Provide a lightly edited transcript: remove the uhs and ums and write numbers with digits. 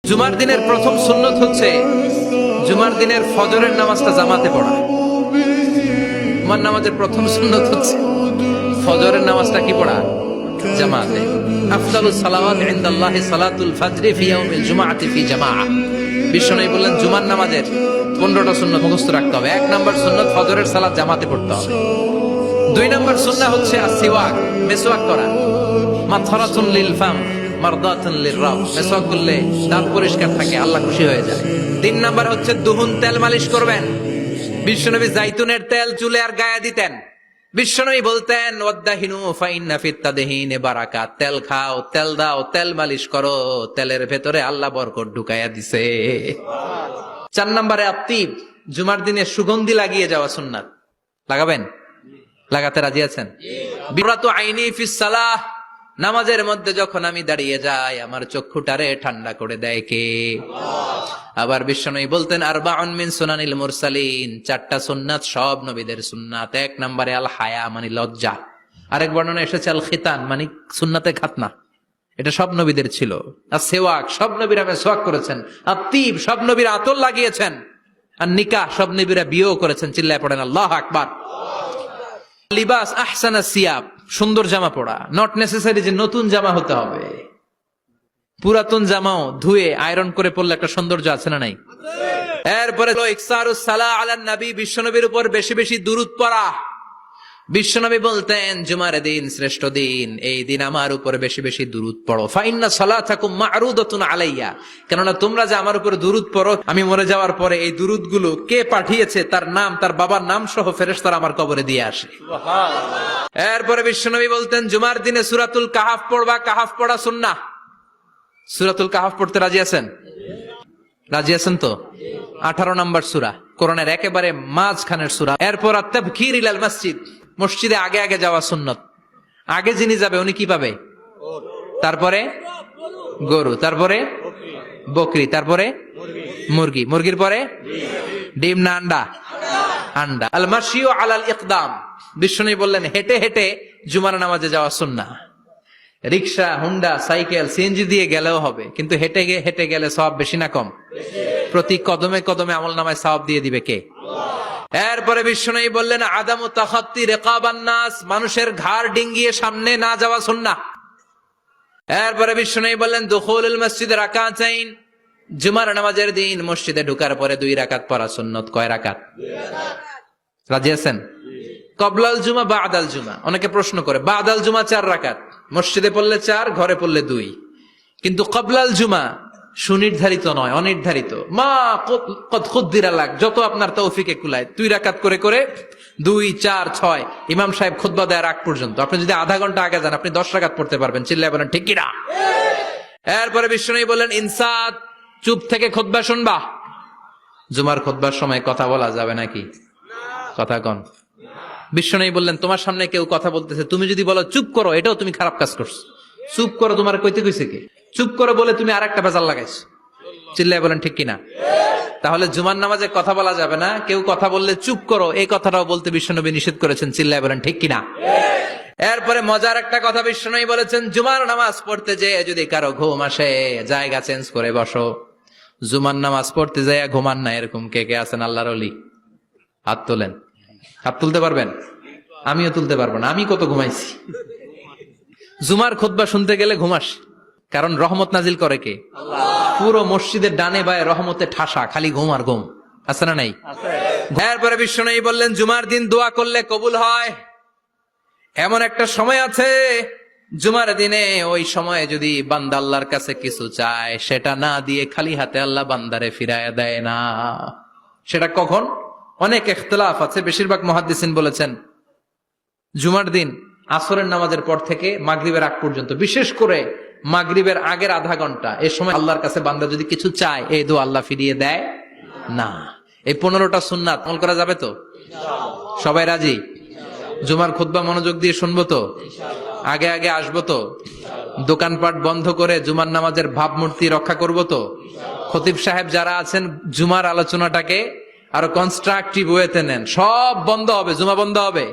জুমার দিনের প্রথম সুন্নত হচ্ছে জুমার দিনের ফজরের নামাজটা জামাতে পড়া। জুমার নামাজের প্রথম সুন্নত হচ্ছে ফজরের নামাজটা কি পড়া? জামাতে। আফদালুস সালাওয়াত ইনদাল্লাহি সালাতুল ফজরি ফি ইয়াউমিল জুমআতি ফি জামাআহ। বিশ্বনবী বললেন জুমার নামাজের 15টা সুন্নাত মুখস্থ রাখতে হবে। 1 নাম্বার সুন্নাত ফজরের সালাত জামাতে পড়তে হবে। 2 নাম্বার সুন্নাহ হচ্ছে আসওয়াক, মিসওয়াক করা। মাতহারাতুন লিল ফাম মারদাতুন লিররাব। মিসওয়াক করলে দাঁত পরিষ্কার থাকে, আল্লাহ খুশি হয়ে যায়। 3 নাম্বার হচ্ছে দুহুন, তেল মালিশ করবেন। বিশ্বনবী জাইতুনের তেল চুলে আর গায়ে দিতেন। বিশ্বনবী বলতেন ওয়াদাহিনু ফাইন্না ফিত তাদহিনে বারাকাত। তেল খাও, তেল দাও, তেল মালিশ করো, তেলের ভেতরে আল্লাহ বরকত ঢুকাইয়া দিছে। 4 নম্বরে আত্তিব, জুমার দিনে সুগন্ধি লাগিয়ে যাওয়া সুন্নাত। লাগাবেন? লাগাতে রাজি আছেন? বিরাতু আইনি ফিস সালাহ। নামাজের মধ্যে যখন আমি দাঁড়িয়ে যাই আমার চক্ষুটারে ঠান্ডা করে দেয় কে? আবার বিশ্বনবী বলতেন আরবাউন মিন সুনানিল মুরসালিন। 4টা সুন্নাত সব নবীদের সুন্নাত। 1 নম্বরে আল হায়া মানে লজ্জা। আরেক বর্ণনা এসেছে আল খিতান মানে সুন্নাতে খাতনা। এটা সব নবীদের ছিল। আর সেওয়াক, সব নবীরা মেসওয়াক করেছেন। আর তিব, সব নবীরা আতর লাগিয়েছেন। আর নিকাহ, সব নবীরা বিয়েও করেছেন। চিল্লায় পড়েন আল্লাহু আকবার। লিবাস আহসানা সিয়াব, সুন্দর জামা পড়া। নট নেসেসারি যে নতুন জামা হতে হবে। পুরাতন জামাও ধুয়ে আয়রন করে পরলে একটা সৌন্দর্য আছে না নাই? এরপরে ইকসারুস সালাহ আলান নবী, বিশ্বনবীর উপর বেশি বেশি দুরূদ পড়া। বিশ্বনবী বলতেন জুমার দিন শ্রেষ্ঠ দিন, এই দিন আমার উপর বেশি বেশি দুরূদ পড়ো। ফাইন্না সালাতাকুম মা'রুদাতুন আলাইয়া। কেননা তোমরা যে আমার উপর দুরূদ পড়ো, আমি মরে যাওয়ার পরে এই দুরূদগুলো কে পাঠিয়েছে তার নাম, তার বাবার নাম সহ ফেরেশতারা আমার কবরে দিয়ে আসে। সুবহানাল্লাহ। এরপরে বিশ্বনবী বলতেন জুমার দিনে সূরাতুল কাহাফ পড়বা। কাহাফ পড়া সুন্নাহ। সূরাতুল কাহাফ পড়তে রাজি আছেন? রাজি আছেন তো? 18 নম্বর সূরা, কোরআনের একেবারে মাঝখানের সূরা। এরপর আত-তাবকির ইলাল মসজিদ, মসজিদে আগে আগে যাওয়া সুন্নত। আগে যিনি যাবে উনি কি পাবে? তারপরে গরু, তারপরে বকরি, তারপরে মুরগি, মুরগির পরে ডিম না আন্ডা? আন্ডা। আল মাশিউ আলাল ইকদাম। বিশ্বনবী বললেন হেঁটে হেঁটে জুমার নামাজে যাওয়া সুন্নাহ। রিকশা, হুন্ডা, সাইকেল, সিএনজি দিয়ে গেলেও হবে, কিন্তু হেঁটে হেঁটে গেলে সওয়াব বেশি না কম? প্রতি কদমে কদমে আমলনামায় সওয়াব দিয়ে দিবে কে? এরপরে বিশ্বনবী বললেন আদামু তাখাত্তি রিকাবান নাস, মানুষের ঘাড় ডিঙ্গিয়ে সামনে না যাওয়া সুন্নাহ। এরপরে বিশ্বনবী বললেন দুখুলুল মসজিদে রাকাতাইন, জুমার নামাজের দিন মসজিদে ঢোকার পরে 2 রাকাত পড়া সুন্নত। কয় রাকাত? 2 রাকাত। রাজি আছেন? কবলাল জুমা বাদাল জুমা। অনেকে প্রশ্ন করে বাদাল জুমা 4 রাকাত, মসজিদে পড়লে 4, ঘরে পড়লে 2। কিন্তু কবলাল জুমা সুনির্ধারিত নয়, অনির্ধারিত। মা কদ খুদ্দিরা লাক, যত আপনার তৌফিকে কুলায় 2 রাকাত করে করে 2, 4, 6 ইমাম সাহেব খুতবা দেওয়ার আগ পর্যন্ত। আপনি যদি আধা ঘন্টা আগে যান আপনি 10 রাকাত পড়তে পারবেন। চিল্লায় বলেন ঠিক কিনা? এরপরে বিশ্বনবী বললেন ইনসাত, চুপ থেকে খুতবা শুনবা। জুমার খুতবার সময় কথা বলা যাবে নাকি? কথা কন। বিশ্বনবী বললেন তোমার সামনে কেউ কথা বলতেছে, তুমি যদি বলো চুপ করো, এটাও তুমি খারাপ কাজ করছো। চুপ করো তোমার কইতে কইছে কে? চুপ করো বলে তুমি আরেকটা ভেজাল লাগাইছো। চিল্লায় বলেন ঠিক কিনা? তাহলে জুমার নামাজে কথা বলা যাবে না। কেউ কথা বললে চুপ করো, এই কথাটাও বলতে বিশ্বনবী নিষেধ করেছেন। চিল্লায় বলেন ঠিক কিনা? এরপরে মজার একটা কথা বিশ্বনবী বলেছেন, জুমার নামাজ পড়তে যে যদি কারো ঘুম আসে জায়গা চেঞ্জ করে বসো। জুমার নামাজ পড়তে যায় ঘুমান না, এরকম কে কে আছেন আল্লাহর ওলি? হাত তোলেন। হাত তুলতে পারবেন? আমিও তুলতে পারবো না, আমি কত ঘুমাইছি। জুমার খুতবা শুনতে গেলে ঘুমাস, কারণ রহমত নাজিল করে কে? আল্লাহ। পুরো মসজিদের ডানে বায়ে রহমতে ঠাসা, খালি ঘুম আর ঘুম। আছে না নাই? এরপরে বিশ্বনবী বললেন জুমার দিন দোয়া করলে কবুল হয়। এমন একটা সময় আছে জুমার দিনে, ওই সময়ে যদি বান্দা আল্লাহর কাছে কিছু চায় সেটা না দিয়ে খালি হাতে আল্লাহ বান্দারে ফিরায় দেয় না। সেটা কখন? অনেক ইখতিলাফ আছে। বেশিরভাগ মুহাদ্দিসিন বলেছেন জুমার দিন আসরের নামাজের পর থেকে মাগরিবের আগ পর্যন্ত, বিশেষ করে মাগরিবের আগের আধা ঘন্টা, এই সময় আল্লাহর কাছে বান্দা যদি কিছু চায় এই দোয়া আল্লাহ ফিরিয়ে দেয় না। এই 15টা সুন্নাত আমল করা যাবে তো? সবাই রাজি? জুমার খুতবা মনোযোগ দিয়ে শুনবো তো? আগে আগে আসবো তো? দোকানপাট বন্ধ করে জুমার নামাজের ভাবমূর্তি রক্ষা করবো তো? খতিব সাহেব যারা আছেন জুমার আলোচনাটাকে আরো কনস্ট্রাকটিভ ওয়েতে নেন। সব বন্ধ হবে, জুমা বন্ধ হবে।